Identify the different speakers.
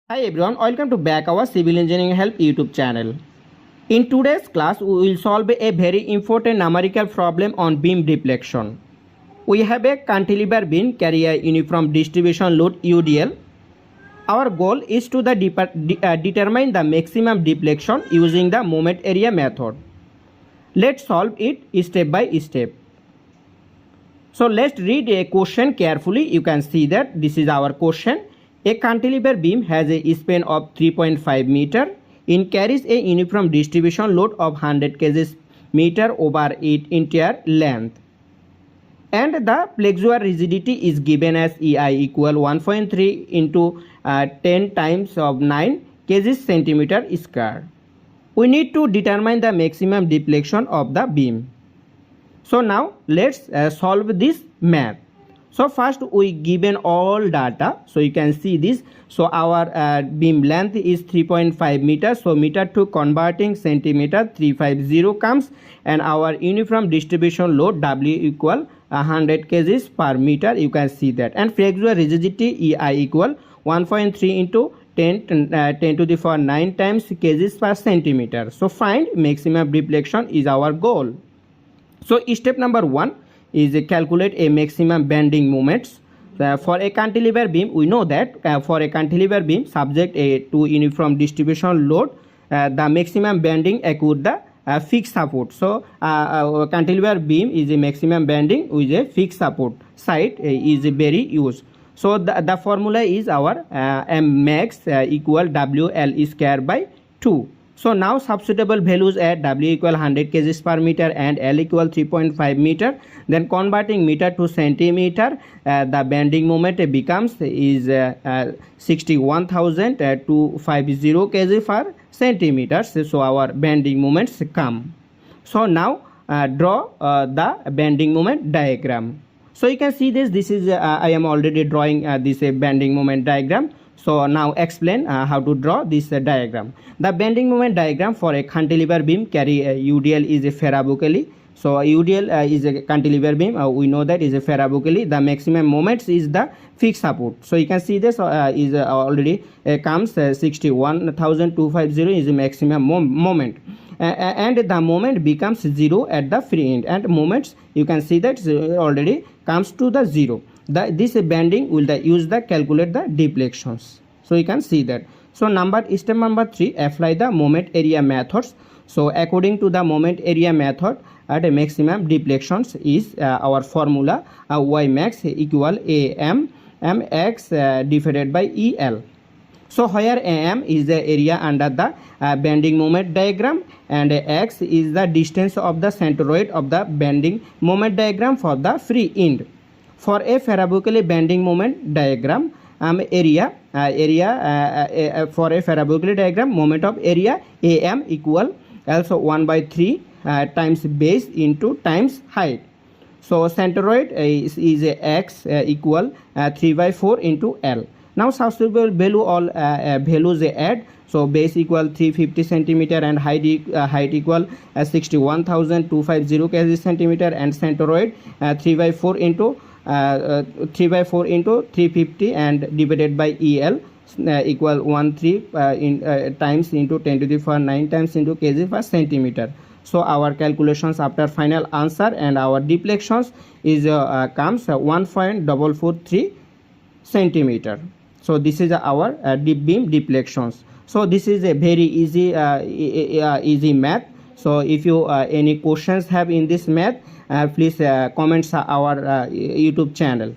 Speaker 1: Hi everyone, welcome to back our Civil Engineering Help YouTube channel. In today's class, we will solve a very important numerical problem on beam deflection. We have a cantilever beam carry a uniform distribution load UDL. Our goal is to determine the maximum deflection using the moment area method. Let's solve it step by step. So let's read a question carefully. You can see that this is our question. A cantilever beam has a span of 3.5 meter. It carries a uniform distribution load of 100 kg meter over its entire length. And the flexural rigidity is given as EI equal 1.3 into 10 times of 9 kg centimeter square. We need to determine the maximum deflection of the beam. So now let's solve this math. So first we given all data, so you can see this. So our beam length is 3.5 meters, so meter to converting centimeter 350 comes, and our uniform distribution load W equal 100 kgs per meter, you can see that, and flexural rigidity EI equal 1.3 into 10 to the power 9 times kgs per centimeter. So find maximum deflection is our goal. So step number 1 is calculate a maximum bending moments. For a cantilever beam, we know that for a cantilever beam subject to uniform distribution load, the maximum bending occur the fixed support. So cantilever beam is a maximum bending with a fixed support side is very used. So the formula is our M max equal WL square by 2. So now substitutable values at W equal 100 kgs per meter and L equal 3.5 meter. Then converting meter to centimeter, the bending moment becomes is 61,250 kg per centimeter. So our bending moments come. So now draw the bending moment diagram. So you can see this. This is I am already drawing this bending moment diagram. So now explain how to draw this diagram. The bending moment diagram for a cantilever beam carry UDL is a ferrabocally. So UDL is a cantilever beam. We know that is a ferrabocally. The maximum moments is the fixed support. So you can see this is already comes 61,250 is the maximum moment. And the moment becomes 0 at the free end, and moments you can see that already comes to the 0. This bending will use the calculate the deflections. So you can see that. So step number 3, apply the moment area methods. So according to the moment area method, at a maximum deflections is our formula Y max equal AM mx divided by EL. So where AM is the area under the bending moment diagram, and X is the distance of the centroid of the bending moment diagram for the free end. For a ferrabocally bending moment diagram, area for a ferrabocally diagram, moment of area AM equal also 1 by 3 times base into times height. So centroid is a X equal 3 by 4 into L. Now substitutable value all values add. So base equal 350 centimeter and height equal 61,250 kg centimeter, and centroid 3 by 4 into 350 and divided by EL equal 13 times into 10 to the power 9 times into kg per centimeter. So our calculations after final answer and our deflections is comes 1.443 centimeter. So this is our beam deflections. So this is a very easy easy math. So if you any questions have in this math, please comments our YouTube channel.